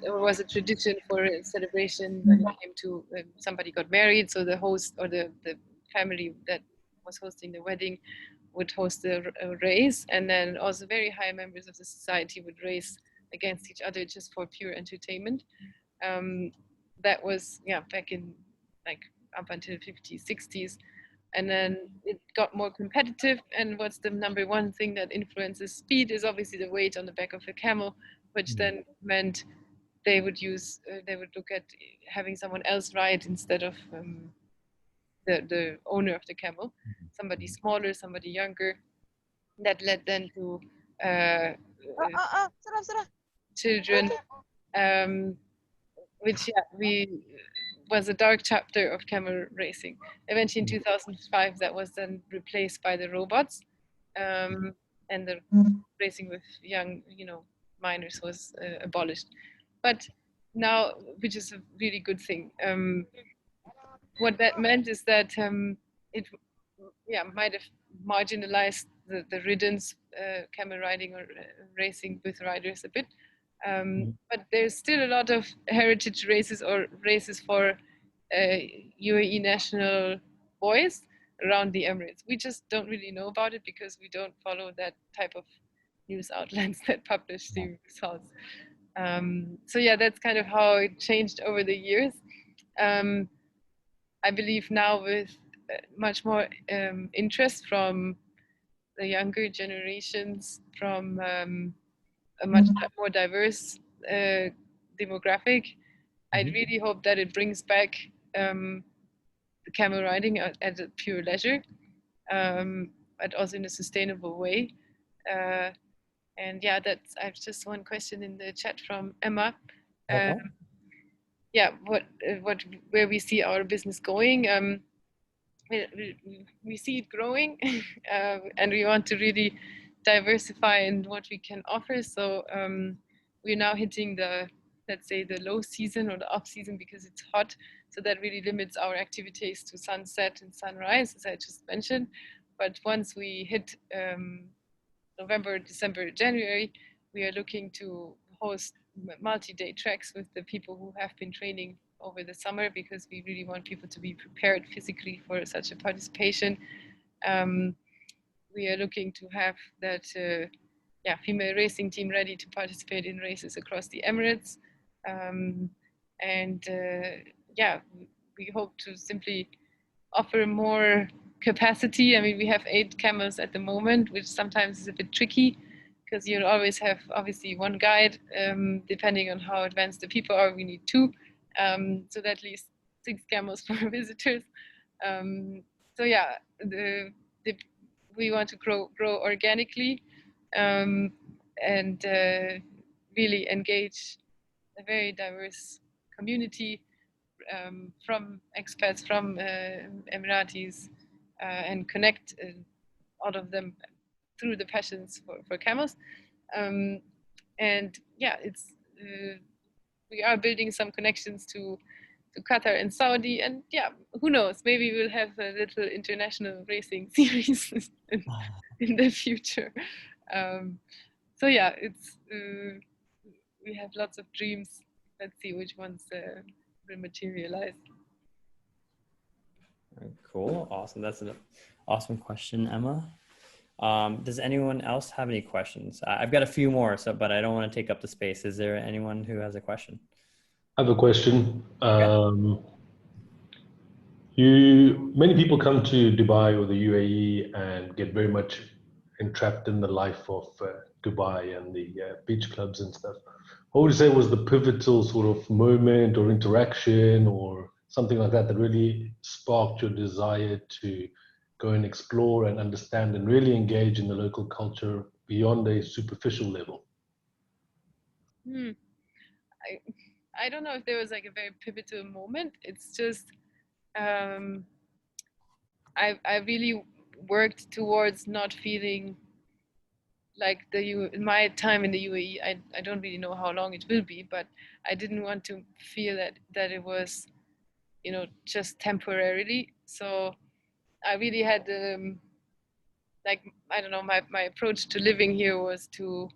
or was a tradition for a celebration when it came to somebody got married. So the host or the family that was hosting the wedding would host a race, and then also very high members of the society would race against each other just for pure entertainment. That was, yeah, back in like up until 50s, 60s. And then it got more competitive. And what's the number one thing that influences speed is obviously the weight on the back of a camel, which then meant they would look at having someone else ride instead of the owner of the camel, somebody smaller, somebody younger. That led then to children, which we was a dark chapter of camel racing. Eventually in 2005, that was then replaced by the robots, and the racing with young, minors was abolished. But now, which is a really good thing. What that meant is that it, might have marginalized the riddance, camel riding or racing with riders a bit. But there's still a lot of heritage races or races for UAE national boys around the Emirates. We just don't really know about it because we don't follow that type of news outlets that publish the results. So yeah, that's kind of how it changed over the years. I believe now with much more interest from the younger generations, from a much more diverse demographic, I really hope that it brings back the camel riding at a pure leisure, but also in a sustainable way. And yeah, I have just one question in the chat from Emma. Yeah, where we see our business going. We see it growing, and we want to really diversify in what we can offer. So we're now hitting let's say the low season or the off season because it's hot. So that really limits our activities to sunset and sunrise, as I just mentioned. But once we hit November, December, January, we are looking to host multi-day treks with the people who have been training over the summer, because we really want people to be prepared physically for such a participation. We are looking to have that female racing team ready to participate in races across the Emirates. We hope to simply offer more capacity. I mean, we have 8 camels at the moment, which sometimes is a bit tricky because you always have obviously one guide. Depending on how advanced the people are, we need 2. So that leaves 6 camels for visitors. So yeah, we want to grow organically, and really engage a very diverse community, from expats, from Emiratis, and connect all of them through the passions for camels. And yeah, we are building some connections to Qatar and Saudi, and yeah, who knows, maybe we'll have a little international racing series in the future. So yeah, we have lots of dreams. Let's see which ones will materialize. Cool, awesome. That's an awesome question, Emma. Does anyone else have any questions? I've got a few more, but I don't want to take up the space. Is there anyone who has a question? I have a question. Many people come to Dubai or the UAE and get very much entrapped in the life of Dubai and the beach clubs and stuff. What would you say was the pivotal sort of moment or interaction or something like that that really sparked your desire to go and explore and understand and really engage in the local culture beyond a superficial level? I don't know if there was like a very pivotal moment. It's just I really worked towards not feeling like in my time in the UAE. I don't really know how long it will be, but I didn't want to feel that it was, you know, just temporarily. So I really had like, I don't know, my approach to living here was to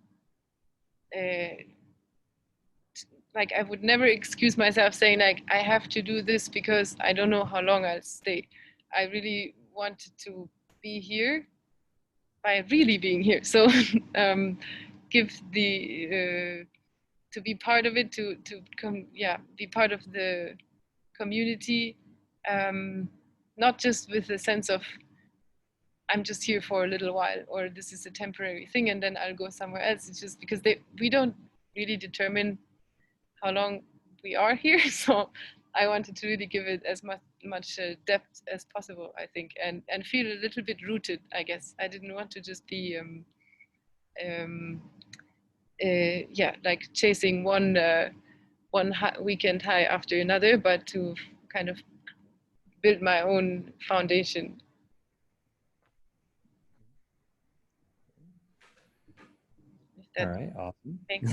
like, I would never excuse myself saying like I have to do this because I don't know how long I'll stay. I really wanted to be here by really being here. So give the to be part of it, to come, yeah, be part of the community, not just with a sense of I'm just here for a little while, or this is a temporary thing and then I'll go somewhere else. It's just because we don't really determine how long we are here. So I wanted to really give it as much depth as possible, I think, and feel a little bit rooted, I guess. I didn't want to just be yeah, like chasing one weekend high after another, but to kind of build my own foundation. All right, awesome. Thanks.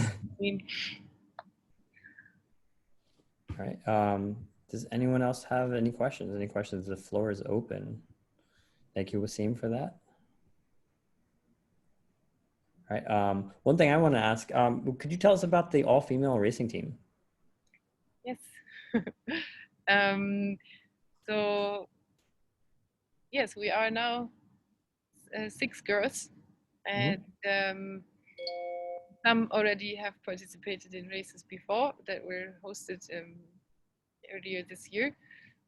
All right. Does anyone else have any questions? Any questions? The floor is open. Thank you, Wasim, for that. All right. One thing I want to ask, could you tell us about the all-female racing team? Yes. So, yes, we are now 6 girls, and some already have participated in races before that were hosted earlier this year,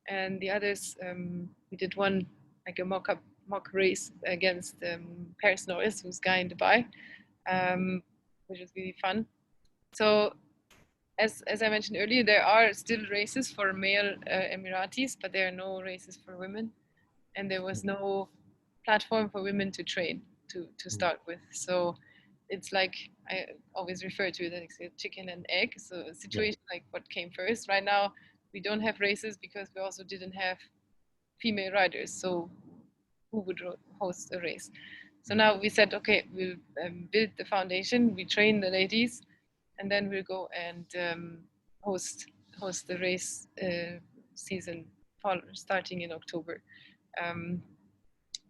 and the others, we did one, like a mock race against Paris Norris, who's guy in Dubai, which was really fun. So as I mentioned earlier, there are still races for male Emiratis, but there are no races for women, and there was no platform for women to train to start with. So it's like, I always refer to it as a chicken and egg. So a situation like what came first. Right now, we don't have races because we also didn't have female riders. So who would host a race? So now we said, okay, we'll build the foundation. We train the ladies, and then we'll go and host the race season starting in October.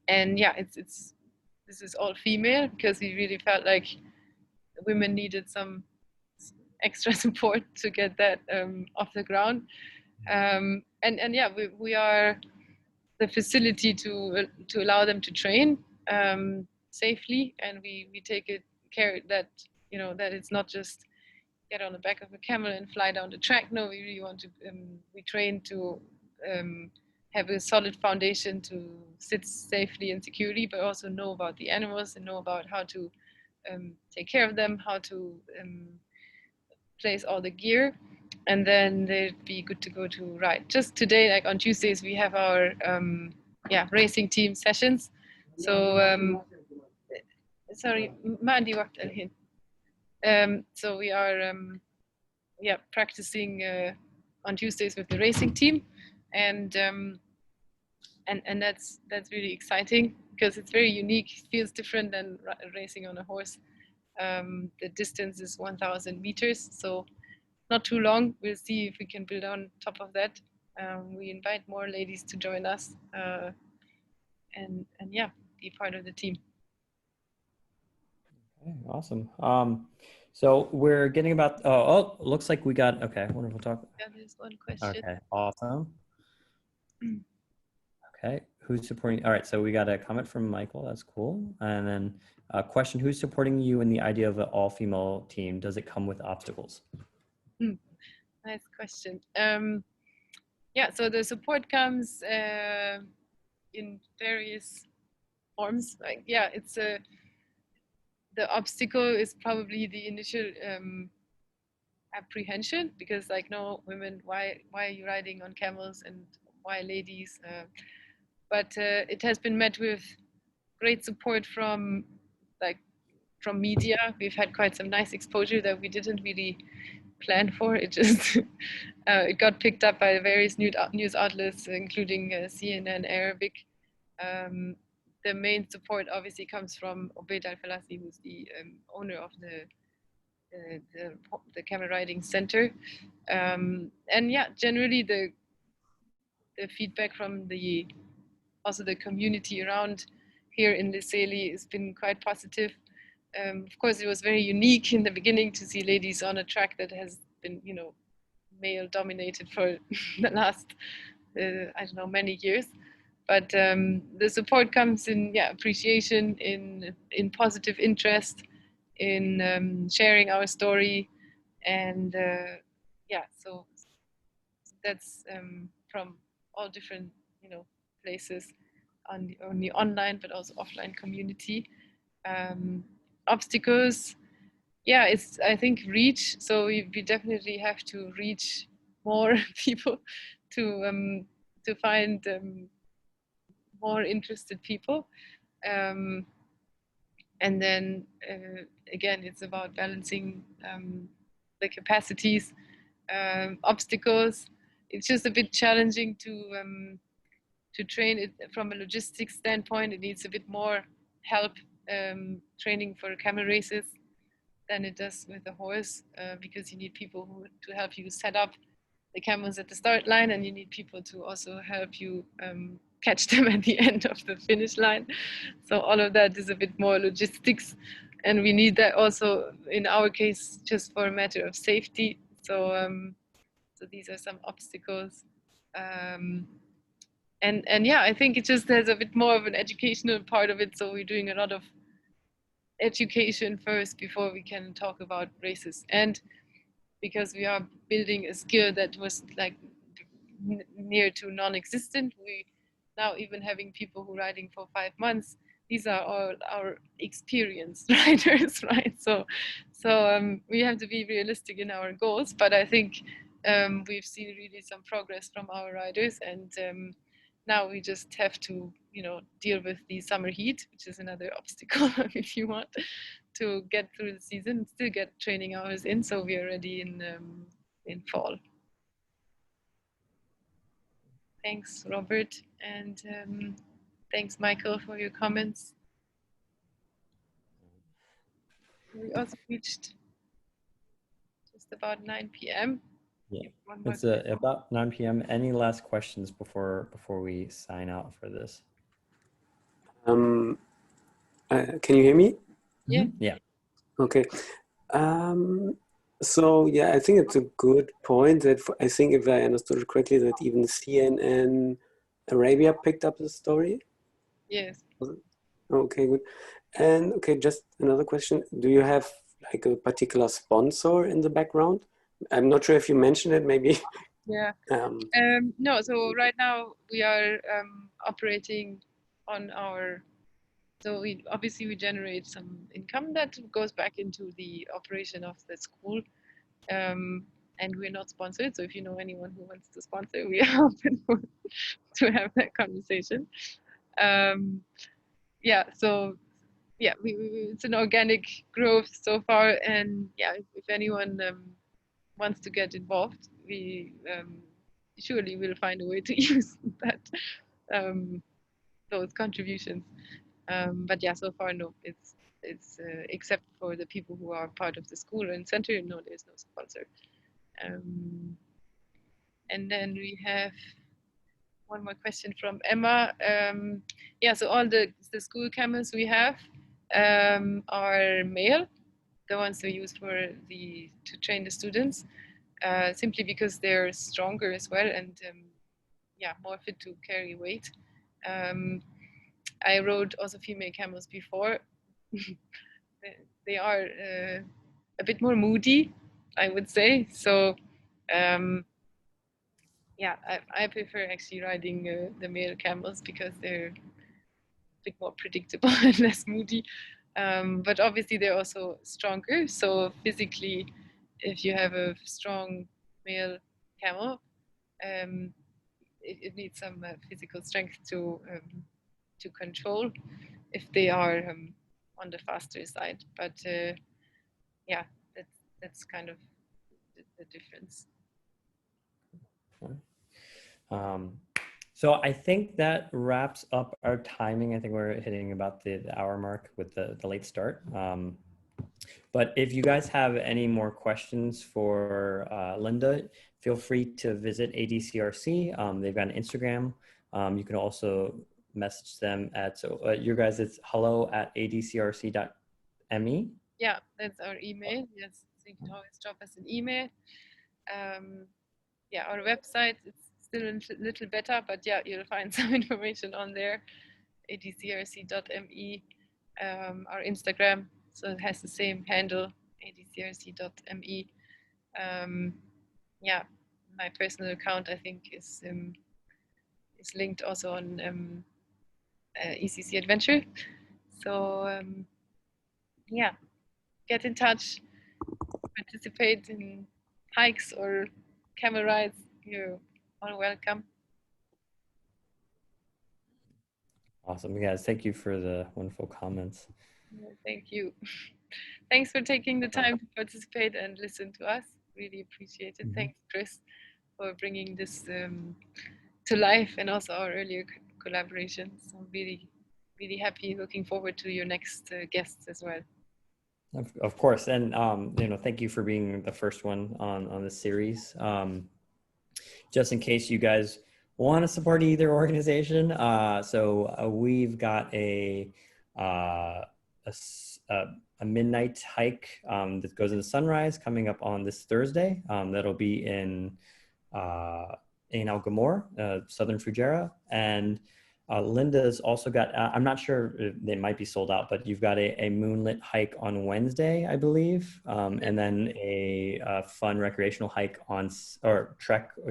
And yeah, this is all female because we really felt like women needed some extra support to get that off the ground. And yeah, we are the facility to allow them to train safely, and we take care that, you know, that it's not just get on the back of a camel and fly down the track. No, we really want to we train to have a solid foundation to sit safely and securely, but also know about the animals and know about how to take care of them, how to place all the gear, and then they'd be good to go to ride. Just today, like on Tuesdays, we have our racing team sessions. So sorry, Mandy walked in. So we are practicing on Tuesdays with the racing team, and that's really exciting because it's very unique. It feels different than racing on a horse. The distance is 1,000 meters, so not too long. We'll see if we can build on top of that. We invite more ladies to join us, and yeah, be part of the team. Okay, awesome. So we're getting about, oh, looks like we got, okay, wonderful talk. Yeah, there's one question. Okay, awesome. Okay, who's supporting? All right, so we got a comment from Michael, that's cool. And then a question, who's supporting you in the idea of an all-female team? Does it come with obstacles? Nice question. yeah, so the support comes in various forms. Like, yeah, it's the obstacle is probably the initial apprehension, because like, no, women, why are you riding on camels, and why ladies? But it has been met with great support from media. We've had quite some nice exposure that we didn't really plan for. It just it got picked up by various news outlets, including CNN Arabic. The main support obviously comes from Obeid Al-Falasi, who's the owner of the camel riding center. And yeah, generally the feedback from the community around here in Liseli has been quite positive. Of course, it was very unique in the beginning to see ladies on a track that has been, male dominated for the last, I don't know, many years. But the support comes in, appreciation, in positive interest, in sharing our story, and so that's from all different, places on the online but also offline community. Obstacles, it's, I think, reach. So we definitely have to reach more people to find more interested people. And then again, it's about balancing the capacities, obstacles. It's just a bit challenging to train it from a logistics standpoint. It needs a bit more help training for camel races than it does with the horse, because you need people to help you set up the camels at the start line, and you need people to also help you catch them at the end of the finish line. So all of that is a bit more logistics, and we need that also in our case just for a matter of safety. So so these are some obstacles. And yeah, I think it just has a bit more of an educational part of it. So we're doing a lot of education first before we can talk about races. And because we are building a skill that was like near to non-existent, we now even having people who are riding for 5 months. These are all our experienced riders, right? So we have to be realistic in our goals, but I think we've seen really some progress from our riders, and now we just have to, deal with the summer heat, which is another obstacle if you want to get through the season, still get training hours in, so we are ready in fall. Thanks, Robert, and thanks, Michael, for your comments. We also reached just about 9 p.m. Yeah, it's about 9 p.m. Any last questions before we sign out for this? Can you hear me? Yeah. Yeah. Okay. So yeah, I think it's a good point that I think, if I understood it correctly, that even CNN Arabia picked up the story. Yes. Okay, good. And okay, just another question. Do you have like a particular sponsor in the background? I'm not sure if you mentioned it, maybe. Yeah. No, so right now we are operating on our, so we generate some income that goes back into the operation of the school, and we're not sponsored. So if you know anyone who wants to sponsor, we are open to have that conversation. Yeah, so yeah, it's an organic growth so far, and yeah, if anyone wants to get involved, we surely will find a way to use that those contributions. But yeah, so far no, it's except for the people who are part of the school and center, no, there's no sponsor. And then we have one more question from Emma. Yeah, so all the school camels we have are male, the ones we use to train the students, simply because they're stronger as well, and yeah, more fit to carry weight. I rode also female camels before. They are a bit more moody, I would say. So yeah, I prefer actually riding the male camels because they're a bit more predictable and less moody. But obviously they're also stronger. So physically, if you have a strong male camel, it needs some physical strength to control if they are on the faster side. But yeah, that's kind of the difference. So I think that wraps up our timing. I think we're hitting about the hour mark with the late start. But if you guys have any more questions for Linda, feel free to visit ADCRC. They've got an Instagram. You can also message them at, your guys, it's hello@adcrc.me. Yeah, that's our email. Yes, so you can always drop us an email. Yeah, our website, it's still a little better, but yeah, you'll find some information on there, adcrc.me. Our Instagram, so it has the same handle, adcrc.me. Yeah, my personal account, I think, is linked also on ECC Adventure. So yeah, get in touch, participate in hikes or camel rides. You're all welcome. Awesome, guys. Thank you for the wonderful comments. Thank you. Thanks for taking the time to participate and listen to us. Really appreciate it. Thanks, Chris, for bringing this to life and also our earlier collaborations. I'm really, really happy. Looking forward to your next guests as well. Of course, and thank you for being the first one on this series. Just in case you guys want to support either organization, we've got a midnight hike that goes into sunrise coming up on this Thursday. That'll be in Al Gamor, southern Fujairah, and Linda's also got, I'm not sure, they might be sold out, but you've got a moonlit hike on Wednesday, I believe, and then a fun recreational hike or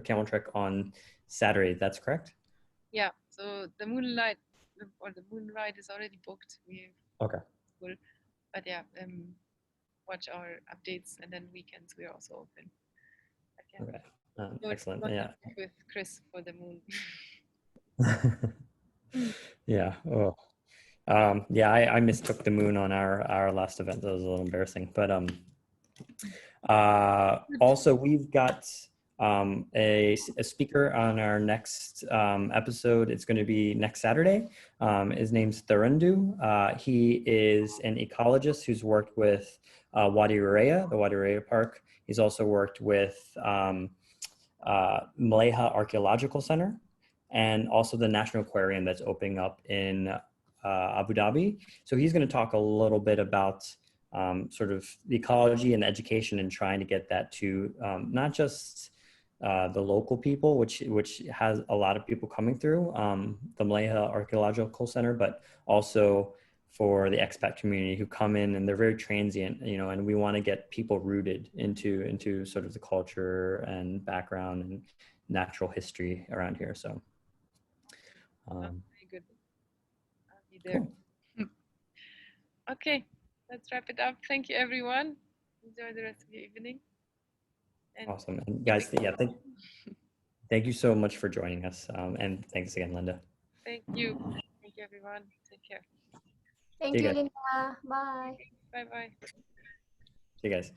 camel trek on Saturday. That's correct? Yeah, so the moonlight or the moon ride is already booked. Okay. Cool. But yeah, watch our updates, and then weekends we're also open. Okay. Excellent. Yeah. With Chris for the moon. Yeah. Oh. Yeah, I mistook the moon on our last event. That was a little embarrassing. But also we've got a speaker on our next episode. It's going to be next Saturday. His name's Thurundu. He is an ecologist who's worked with Wadi Raya, the Wadi Raya Park. He's also worked with Malayha Archaeological Center, and also the National Aquarium that's opening up in Abu Dhabi. So he's going to talk a little bit about sort of the ecology and education and trying to get that to not just the local people, which has a lot of people coming through the Malayha Archaeological Center, but also for the expat community who come in and they're very transient, and we want to get people rooted into sort of the culture and background and natural history around here. So. Very good. I'll be there. Cool. Okay, let's wrap it up. Thank you, everyone. Enjoy the rest of your evening. And awesome. And guys, yeah, thank you so much for joining us. And thanks again, Linda. Thank you. Thank you, everyone. Take care. Thank you, Linda. Bye. Bye-bye. See you guys.